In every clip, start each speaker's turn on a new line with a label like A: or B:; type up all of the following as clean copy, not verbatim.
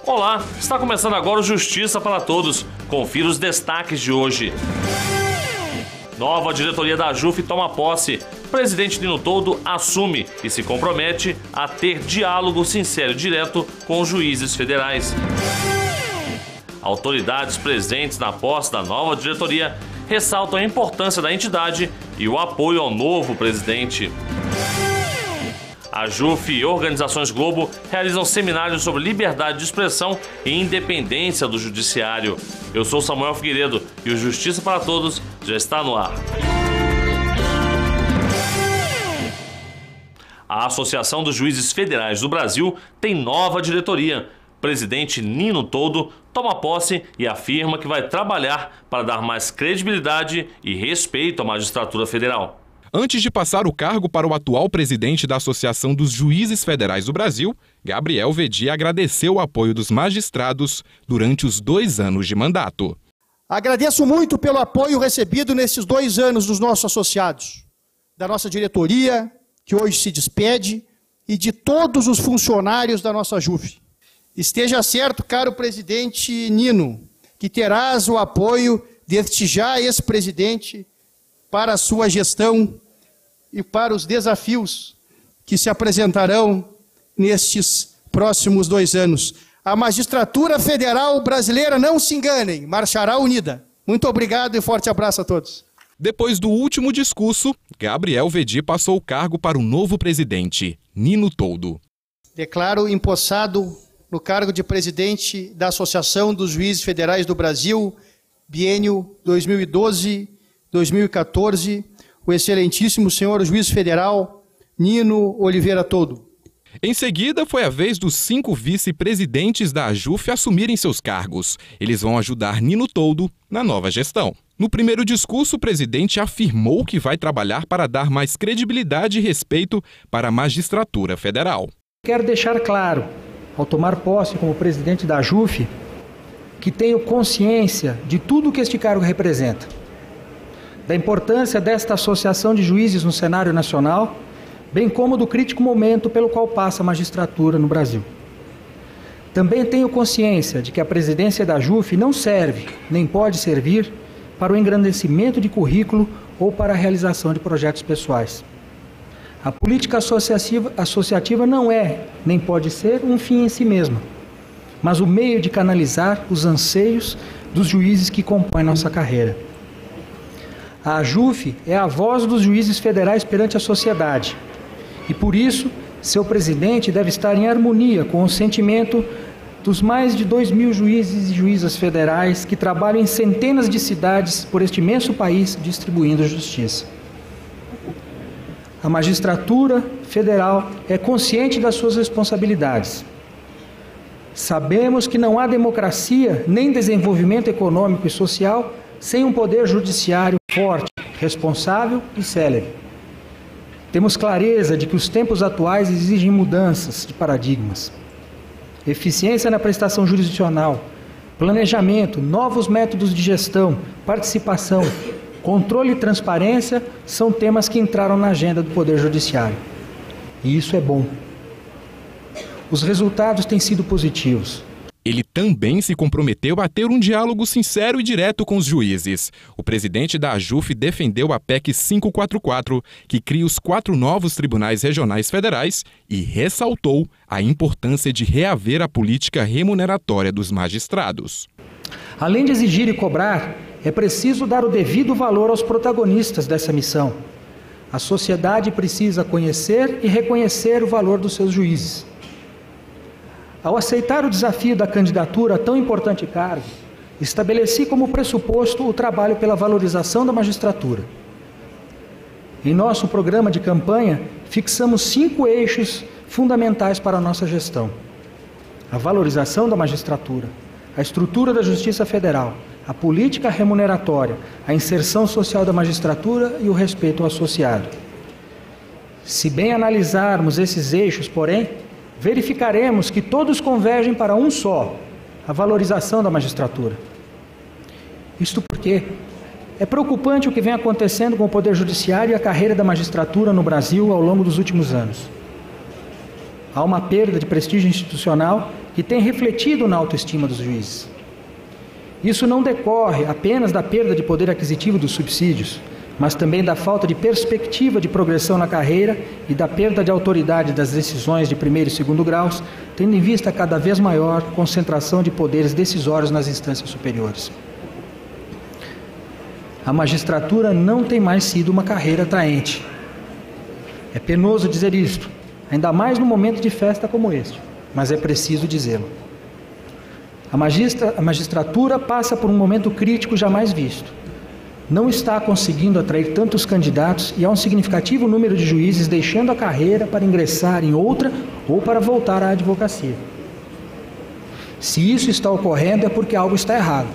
A: Olá, está começando agora o Justiça para Todos. Confira os destaques de hoje. Nova diretoria da AJUF toma posse. Presidente Nino Toldo assume e se compromete a ter diálogo sincero e direto com os juízes federais. Autoridades presentes na posse da nova diretoria ressaltam a importância da entidade e o apoio ao novo presidente. A AJUF e Organizações Globo realizam seminários sobre liberdade de expressão e independência do judiciário. Eu sou Samuel Figueiredo e o Justiça para Todos já está no ar. A Associação dos Juízes Federais do Brasil tem nova diretoria. Presidente Nino Toldo toma posse e afirma que vai trabalhar para dar mais credibilidade e respeito à magistratura federal.
B: Antes de passar o cargo para o atual presidente da Associação dos Juízes Federais do Brasil, Gabriel Vedi agradeceu o apoio dos magistrados durante os 2 anos de mandato.
C: Agradeço muito pelo apoio recebido nesses 2 anos dos nossos associados, da nossa diretoria, que hoje se despede, e de todos os funcionários da nossa AJUF. Esteja certo, caro presidente Nino, que terás o apoio deste já ex-presidente para a sua gestão e para os desafios que se apresentarão nestes próximos 2 anos. A magistratura federal brasileira, não se enganem, marchará unida. Muito obrigado e forte abraço a todos.
B: Depois do último discurso, Gabriel Vedi passou o cargo para o novo presidente, Nino Toldo.
C: Declaro empossado no cargo de presidente da Associação dos Juízes Federais do Brasil, biênio 2012-2014, o excelentíssimo senhor juiz federal Nino Oliveira Toldo.
B: Em seguida, foi a vez dos 5 vice-presidentes da AJUF assumirem seus cargos. Eles vão ajudar Nino Toldo na nova gestão. No primeiro discurso, o presidente afirmou que vai trabalhar para dar mais credibilidade e respeito para a magistratura federal.
D: Quero deixar claro, ao tomar posse como presidente da AJUF, que tenho consciência de tudo o que este cargo representa, da importância desta associação de juízes no cenário nacional, bem como do crítico momento pelo qual passa a magistratura no Brasil. Também tenho consciência de que a presidência da AJUF não serve, nem pode servir, para o engrandecimento de currículo ou para a realização de projetos pessoais. A política associativa não é, nem pode ser, um fim em si mesma, mas o meio de canalizar os anseios dos juízes que compõem nossa carreira. A AJUF é a voz dos juízes federais perante a sociedade e, por isso, seu presidente deve estar em harmonia com o sentimento dos mais de 2.000 juízes e juízas federais que trabalham em centenas de cidades por este imenso país distribuindo justiça. A magistratura federal é consciente das suas responsabilidades. Sabemos que não há democracia nem desenvolvimento econômico e social sem um poder judiciário forte, responsável e célere. Temos clareza de que os tempos atuais exigem mudanças de paradigmas. Eficiência na prestação jurisdicional, planejamento, novos métodos de gestão, participação, controle e transparência são temas que entraram na agenda do Poder Judiciário. E isso é bom. Os resultados têm sido positivos.
B: Ele também se comprometeu a ter um diálogo sincero e direto com os juízes. O presidente da AJUF defendeu a PEC 544, que cria os 4 novos tribunais regionais federais, e ressaltou a importância de reaver a política remuneratória dos magistrados.
D: Além de exigir e cobrar, é preciso dar o devido valor aos protagonistas dessa missão. A sociedade precisa conhecer e reconhecer o valor dos seus juízes. Ao aceitar o desafio da candidatura a tão importante cargo, estabeleci como pressuposto o trabalho pela valorização da magistratura. Em nosso programa de campanha, fixamos 5 eixos fundamentais para a nossa gestão: a valorização da magistratura, a estrutura da Justiça Federal, a política remuneratória, a inserção social da magistratura e o respeito ao associado. Se bem analisarmos esses eixos, porém, verificaremos que todos convergem para um só: a valorização da magistratura. Isto porque é preocupante o que vem acontecendo com o Poder Judiciário e a carreira da magistratura no Brasil ao longo dos últimos anos. Há uma perda de prestígio institucional e tem refletido na autoestima dos juízes. Isso não decorre apenas da perda de poder aquisitivo dos subsídios, mas também da falta de perspectiva de progressão na carreira e da perda de autoridade das decisões de primeiro e segundo graus, tendo em vista a cada vez maior concentração de poderes decisórios nas instâncias superiores. A magistratura não tem mais sido uma carreira atraente. É penoso dizer isto, ainda mais num momento de festa como este, mas é preciso dizê-lo. A magistratura passa por um momento crítico jamais visto. Não está conseguindo atrair tantos candidatos e há um significativo número de juízes deixando a carreira para ingressar em outra ou para voltar à advocacia. Se isso está ocorrendo é porque algo está errado,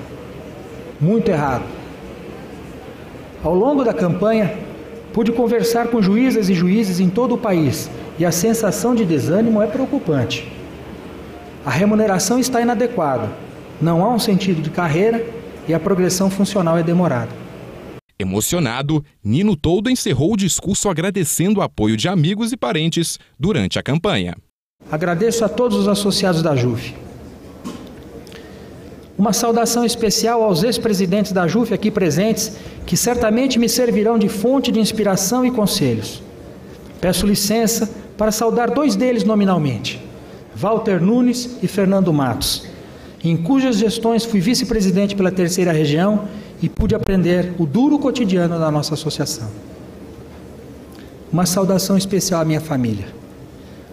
D: muito errado. Ao longo da campanha, pude conversar com juízas e juízes em todo o país e a sensação de desânimo é preocupante. A remuneração está inadequada, não há um sentido de carreira e a progressão funcional é demorada.
B: Emocionado, Nino Toldo encerrou o discurso agradecendo o apoio de amigos e parentes durante a campanha.
D: Agradeço a todos os associados da JUF. Uma saudação especial aos ex-presidentes da JUF aqui presentes, que certamente me servirão de fonte de inspiração e conselhos. Peço licença para saudar dois deles nominalmente, Walter Nunes e Fernando Matos, em cujas gestões fui vice-presidente pela Terceira Região e pude aprender o duro cotidiano da nossa associação. Uma saudação especial à minha família,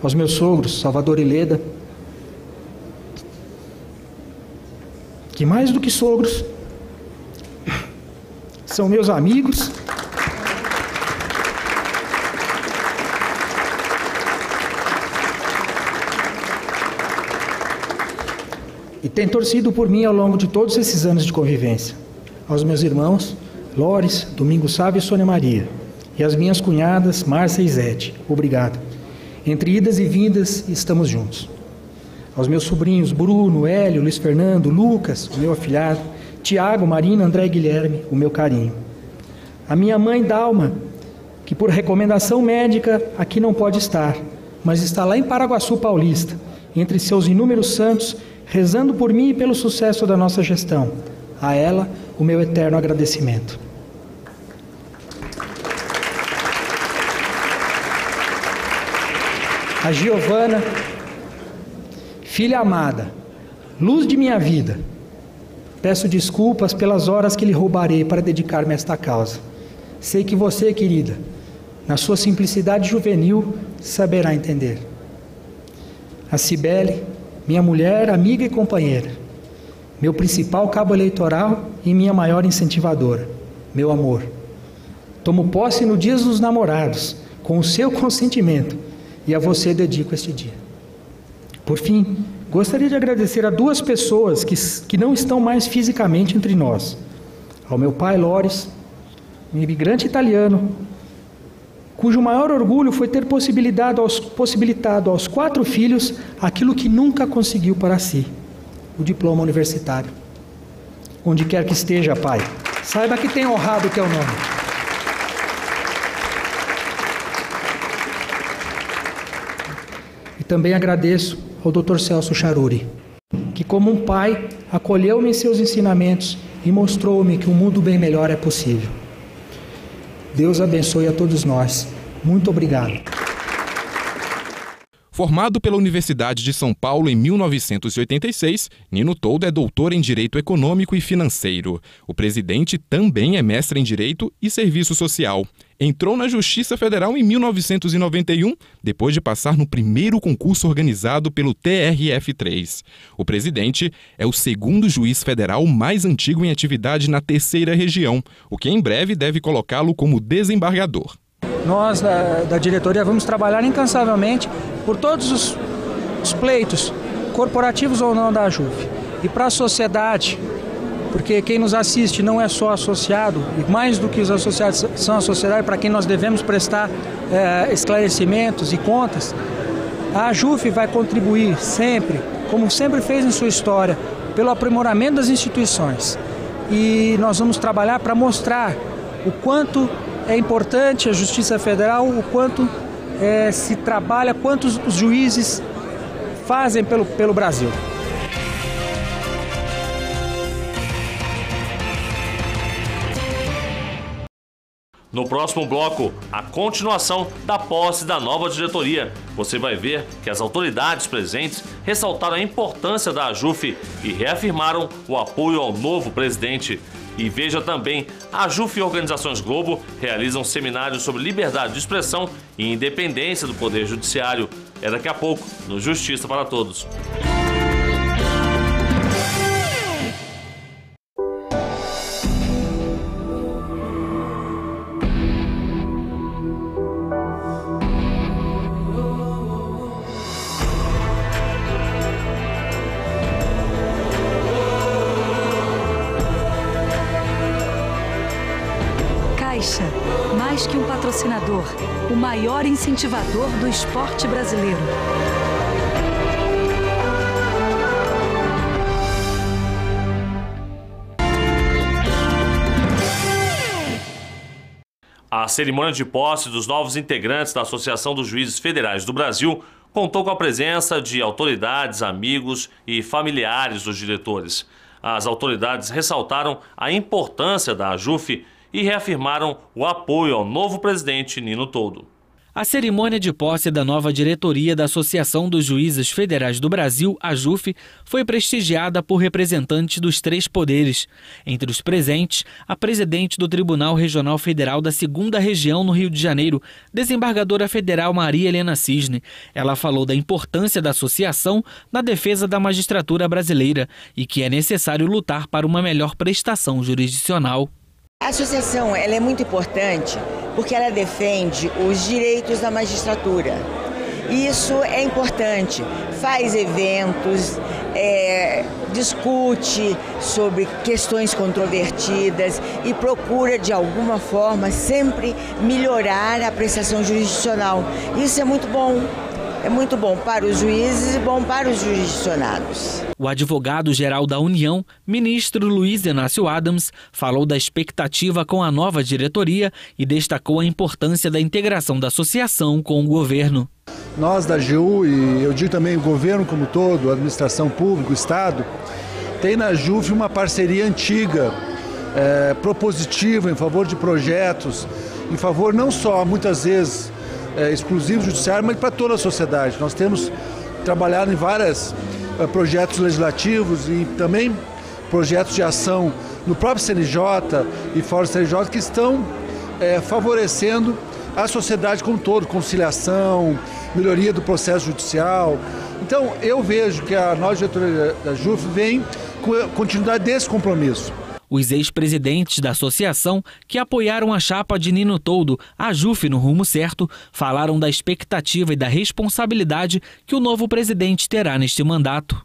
D: aos meus sogros, Salvador e Leda, que mais do que sogros, são meus amigos e têm torcido por mim ao longo de todos esses anos de convivência. Aos meus irmãos, Lores, Domingos Sávio e Sônia Maria, e às minhas cunhadas, Márcia e Zete, obrigado. Entre idas e vindas, estamos juntos. Aos meus sobrinhos, Bruno, Hélio, Luiz Fernando, Lucas, o meu afilhado, Tiago, Marina, André e Guilherme, o meu carinho. A minha mãe, Dalma, que por recomendação médica aqui não pode estar, mas está lá em Paraguaçu Paulista, entre seus inúmeros santos, rezando por mim e pelo sucesso da nossa gestão. A ela, o meu eterno agradecimento. A Giovana, filha amada, luz de minha vida, peço desculpas pelas horas que lhe roubarei para dedicar-me a esta causa. Sei que você, querida, na sua simplicidade juvenil, saberá entender. A Cibele, minha mulher, amiga e companheira, meu principal cabo eleitoral e minha maior incentivadora, meu amor. Tomo posse no dia dos namorados, com o seu consentimento, e a você dedico este dia. Por fim, gostaria de agradecer a duas pessoas que não estão mais fisicamente entre nós. Ao meu pai, Lores, um imigrante italiano, cujo maior orgulho foi ter possibilitado aos 4 filhos aquilo que nunca conseguiu para si, o diploma universitário. Onde quer que esteja, pai, saiba que tem honrado o teu nome. E também agradeço ao Dr. Celso Charuri, que como um pai acolheu-me em seus ensinamentos e mostrou-me que um mundo bem melhor é possível. Deus abençoe a todos nós. Muito obrigado.
B: Formado pela Universidade de São Paulo em 1986, Nino Toldo é doutor em Direito Econômico e Financeiro. O presidente também é mestre em Direito e Serviço Social. Entrou na Justiça Federal em 1991, depois de passar no primeiro concurso organizado pelo TRF3. O presidente é o segundo juiz federal mais antigo em atividade na Terceira Região, o que em breve deve colocá-lo como desembargador.
D: Nós, da diretoria, vamos trabalhar incansavelmente por todos os pleitos, corporativos ou não, da JUF. E para a sociedade, porque quem nos assiste não é só associado, e mais do que os associados são a sociedade para quem nós devemos prestar esclarecimentos e contas, a JUF vai contribuir sempre, como sempre fez em sua história, pelo aprimoramento das instituições. E nós vamos trabalhar para mostrar o quanto é importante a Justiça Federal, o quanto se trabalha, quantos os juízes fazem pelo Brasil.
A: No próximo bloco, a continuação da posse da nova diretoria. Você vai ver que as autoridades presentes ressaltaram a importância da AJUF e reafirmaram o apoio ao novo presidente. E veja também, a AJUF e Organizações Globo realizam seminários sobre liberdade de expressão e independência do Poder Judiciário. É daqui a pouco, no Justiça para Todos.
E: Caixa, mais que um patrocinador, o maior incentivador do esporte brasileiro.
A: A cerimônia de posse dos novos integrantes da Associação dos Juízes Federais do Brasil contou com a presença de autoridades, amigos e familiares dos diretores. As autoridades ressaltaram a importância da AJUF e reafirmaram o apoio ao novo presidente Nino Toldo.
F: A cerimônia de posse da nova diretoria da Associação dos Juízes Federais do Brasil, AJUF, foi prestigiada por representantes dos três poderes. Entre os presentes, a presidente do Tribunal Regional Federal da 2ª Região no Rio de Janeiro, desembargadora federal Maria Helena Cisne. Ela falou da importância da associação na defesa da magistratura brasileira e que é necessário lutar para uma melhor prestação jurisdicional.
G: A associação ela é muito importante porque ela defende os direitos da magistratura. Isso é importante, faz eventos, discute sobre questões controvertidas e procura, de alguma forma, sempre melhorar a prestação jurisdicional. Isso é muito bom. É muito bom para os juízes e bom para os jurisdicionados.
F: O advogado-geral da União, ministro Luiz Inácio Adams, falou da expectativa com a nova diretoria e destacou a importância da integração da associação com o governo.
H: Nós da AGU, e eu digo também o governo como todo, a administração pública, o Estado, tem na AJUF uma parceria antiga, propositiva, em favor de projetos, em favor não só, muitas vezes, exclusivo judiciário, mas para toda a sociedade. Nós temos trabalhado em vários projetos legislativos e também projetos de ação no próprio CNJ e fora do CNJ que estão favorecendo a sociedade como um todo, conciliação, melhoria do processo judicial. Então eu vejo que a nova diretoria da AJUF vem com a continuidade desse compromisso.
F: Os ex-presidentes da associação, que apoiaram a chapa de Nino Toldo, a AJUF no rumo certo, falaram da expectativa e da responsabilidade que o novo presidente terá neste mandato.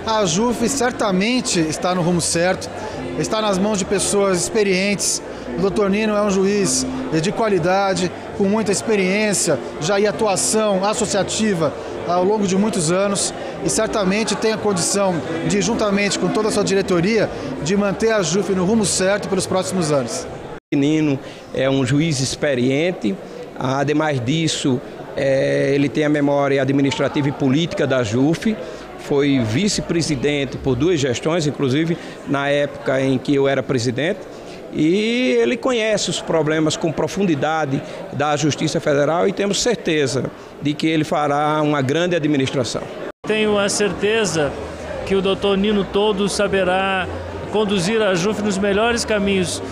I: A AJUF certamente está no rumo certo, está nas mãos de pessoas experientes. O Dr. Nino é um juiz de qualidade, com muita experiência, já em atuação associativa ao longo de muitos anos e certamente tem a condição de, juntamente com toda a sua diretoria, de manter a AJUF no rumo certo pelos próximos anos.
J: Nino é um juiz experiente, ademais disso, ele tem a memória administrativa e política da AJUF, foi vice-presidente por 2 gestões, inclusive na época em que eu era presidente, e ele conhece os problemas com profundidade da Justiça Federal e temos certeza de que ele fará uma grande administração.
K: Tenho a certeza que o Dr. Nino Toldo saberá conduzir a AJUF nos melhores caminhos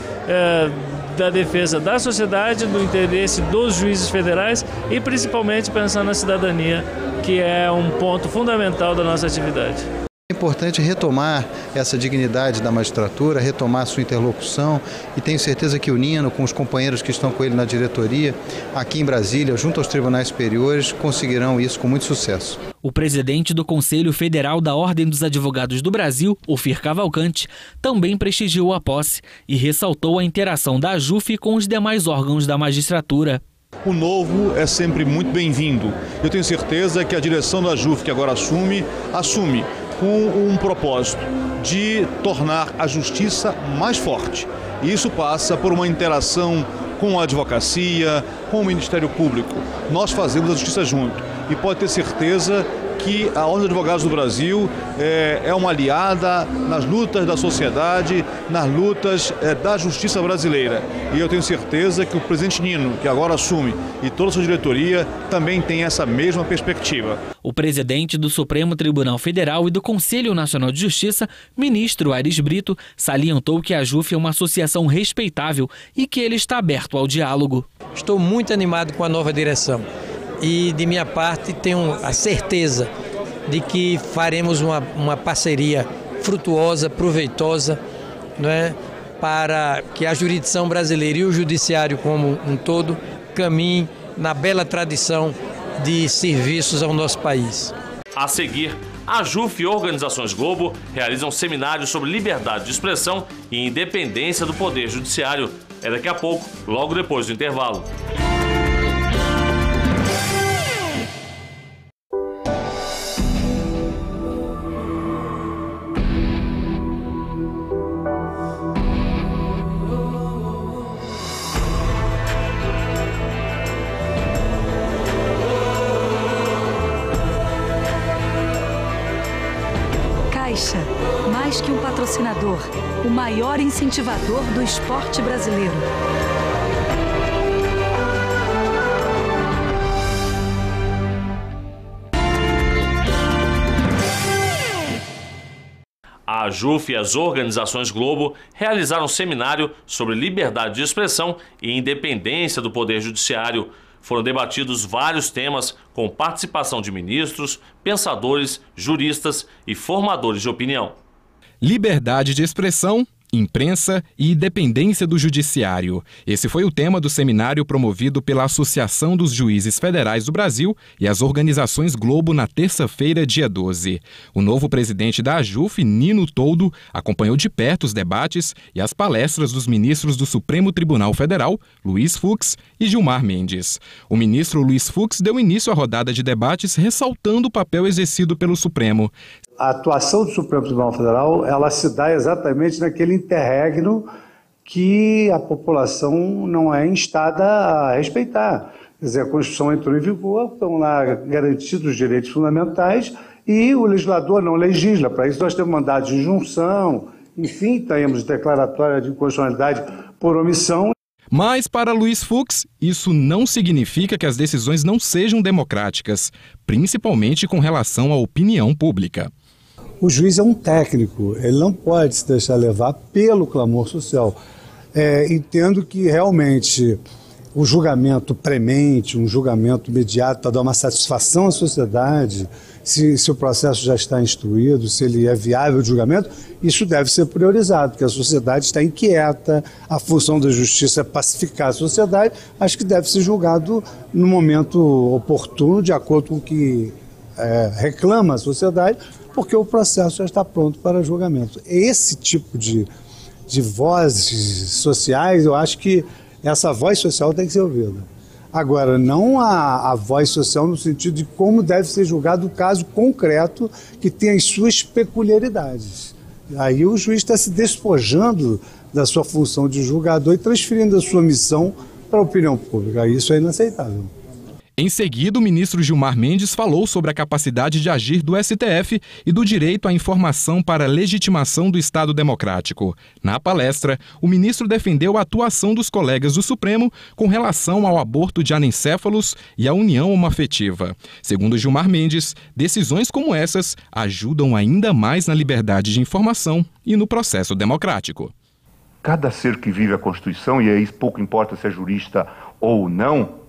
K: da defesa da sociedade, do interesse dos juízes federais e principalmente pensar na cidadania, que é um ponto fundamental da nossa atividade.
I: É importante retomar essa dignidade da magistratura, retomar sua interlocução e tenho certeza que o Nino, com os companheiros que estão com ele na diretoria, aqui em Brasília, junto aos tribunais superiores, conseguirão isso com muito sucesso.
F: O presidente do Conselho Federal da Ordem dos Advogados do Brasil, Ofir Cavalcante, também prestigiou a posse e ressaltou a interação da AJUF com os demais órgãos da magistratura.
L: O novo é sempre muito bem-vindo. Eu tenho certeza que a direção da AJUF, que agora assume com um propósito de tornar a justiça mais forte. E isso passa por uma interação com a advocacia, com o Ministério Público. Nós fazemos a justiça junto e pode ter certeza que a Ordem dos Advogados do Brasil é uma aliada nas lutas da sociedade, nas lutas da justiça brasileira. E eu tenho certeza que o presidente Nino, que agora assume, e toda a sua diretoria também tem essa mesma perspectiva.
F: O presidente do Supremo Tribunal Federal e do Conselho Nacional de Justiça, ministro Aires Brito, salientou que a JUF é uma associação respeitável e que ele está aberto ao diálogo.
M: Estou muito animado com a nova direção e, de minha parte, tenho a certeza de que faremos uma parceria frutuosa, proveitosa, não é, para que a jurisdição brasileira e o judiciário como um todo caminhem na bela tradição de serviços ao nosso país.
A: A seguir, a JUF e Organizações Globo realizam seminários sobre liberdade de expressão e independência do Poder Judiciário. É daqui a pouco, logo depois do intervalo.
E: Caixa, mais que um patrocinador, o maior incentivador do esporte brasileiro.
A: A JUF e as Organizações Globo realizaram um seminário sobre liberdade de expressão e independência do Poder Judiciário. Foram debatidos vários temas com participação de ministros, pensadores, juristas e formadores de opinião.
B: Liberdade de expressão, imprensa e independência do judiciário. Esse foi o tema do seminário promovido pela Associação dos Juízes Federais do Brasil e as Organizações Globo na terça-feira, dia 12. O novo presidente da JUF, Nino Toldo, acompanhou de perto os debates e as palestras dos ministros do Supremo Tribunal Federal, Luiz Fux e Gilmar Mendes. O ministro Luiz Fux deu início à rodada de debates, ressaltando o papel exercido pelo Supremo.
N: A atuação do Supremo Tribunal Federal, ela se dá exatamente naquele interregno que a população não é instada a respeitar. Quer dizer, a Constituição entrou em vigor, estão lá garantidos os direitos fundamentais e o legislador não legisla. Para isso nós temos mandado de injunção, enfim, temos declaratória de inconstitucionalidade por omissão.
B: Mas, para Luiz Fux, isso não significa que as decisões não sejam democráticas, principalmente com relação à opinião pública.
N: O juiz é um técnico, ele não pode se deixar levar pelo clamor social. Entendo que realmente o julgamento premente, um julgamento imediato para dar uma satisfação à sociedade, se o processo já está instruído, se ele é viável de julgamento, isso deve ser priorizado, porque a sociedade está inquieta, a função da justiça é pacificar a sociedade, acho que deve ser julgado no momento oportuno, de acordo com o que reclama a sociedade, porque o processo já está pronto para julgamento. Esse tipo de vozes sociais, eu acho que essa voz social tem que ser ouvida. Agora, não a voz social no sentido de como deve ser julgado o caso concreto que tem as suas peculiaridades. Aí o juiz está se despojando da sua função de julgador e transferindo a sua missão para a opinião pública. Isso é inaceitável.
B: Em seguida, o ministro Gilmar Mendes falou sobre a capacidade de agir do STF e do direito à informação para a legitimação do Estado democrático. Na palestra, o ministro defendeu a atuação dos colegas do Supremo com relação ao aborto de anencéfalos e à união homoafetiva. Segundo Gilmar Mendes, decisões como essas ajudam ainda mais na liberdade de informação e no processo democrático.
O: Cada ser que vive a Constituição, e aí pouco importa se é jurista ou não,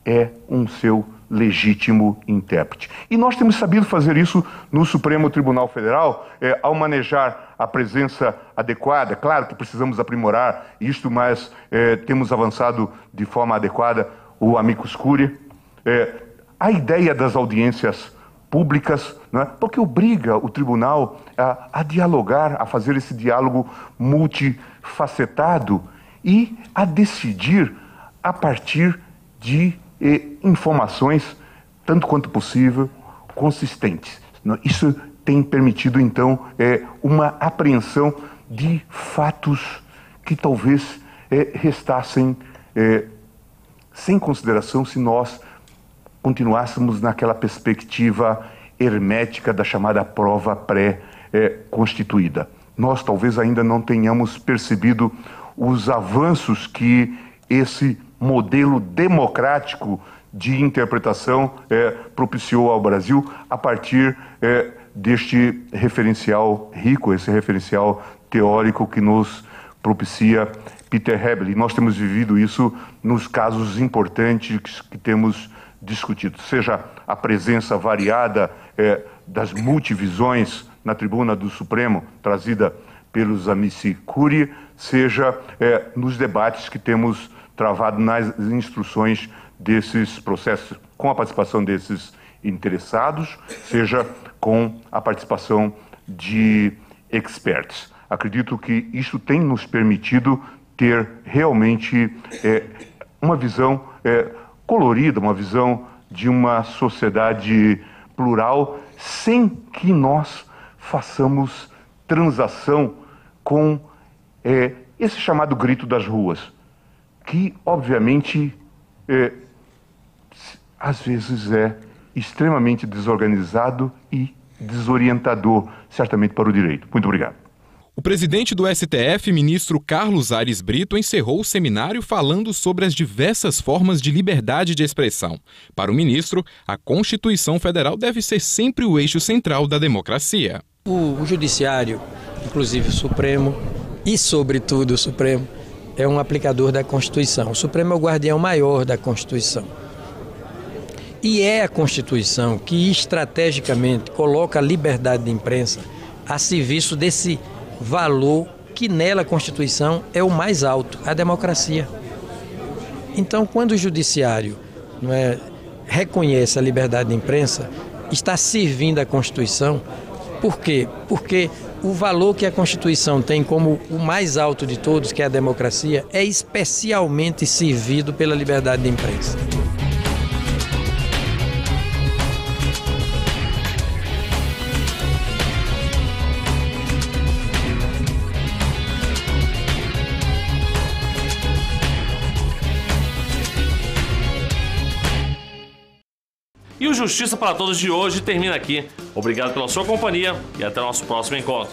O: é um seu legítimo intérprete. E nós temos sabido fazer isso no Supremo Tribunal Federal, ao manejar a presença adequada. Claro que precisamos aprimorar isto, mas temos avançado de forma adequada o amicus curiae. A ideia das audiências públicas, né, porque obriga o tribunal a dialogar, a fazer esse diálogo multifacetado e a decidir a partir de informações, tanto quanto possível, consistentes. Isso tem permitido, então, uma apreensão de fatos que talvez restassem sem consideração se nós continuássemos naquela perspectiva hermética da chamada prova pré-constituída. Nós talvez ainda não tenhamos percebido os avanços que esse modelo democrático de interpretação propiciou ao Brasil a partir deste referencial rico, esse referencial teórico que nos propicia Peter Hebel. E nós temos vivido isso nos casos importantes que temos discutido, seja a presença variada das multivisões na tribuna do Supremo, trazida pelos amici curiae, seja nos debates que temos travado nas instruções desses processos, com a participação desses interessados, seja com a participação de experts. Acredito que isso tem nos permitido ter realmente uma visão colorida, uma visão de uma sociedade plural, sem que nós façamos transação com esse chamado grito das ruas, que obviamente às vezes é extremamente desorganizado e desorientador, certamente, para o direito. Muito obrigado.
B: O presidente do STF, ministro Carlos Aires Brito, encerrou o seminário falando sobre as diversas formas de liberdade de expressão. Para o ministro, a Constituição Federal deve ser sempre o eixo central da democracia.
M: O Judiciário, inclusive o Supremo e, sobretudo, o Supremo, é um aplicador da Constituição. O Supremo é o guardião maior da Constituição. E é a Constituição que, estrategicamente, coloca a liberdade de imprensa a serviço desse valor que nela a Constituição é o mais alto, a democracia. Então, quando o Judiciário reconhece a liberdade de imprensa, está servindo a Constituição. Por quê? Porque o valor que a Constituição tem como o mais alto de todos, que é a democracia, é especialmente servido pela liberdade de imprensa.
A: E o Justiça para Todos de hoje termina aqui. Obrigado pela sua companhia e até o nosso próximo encontro.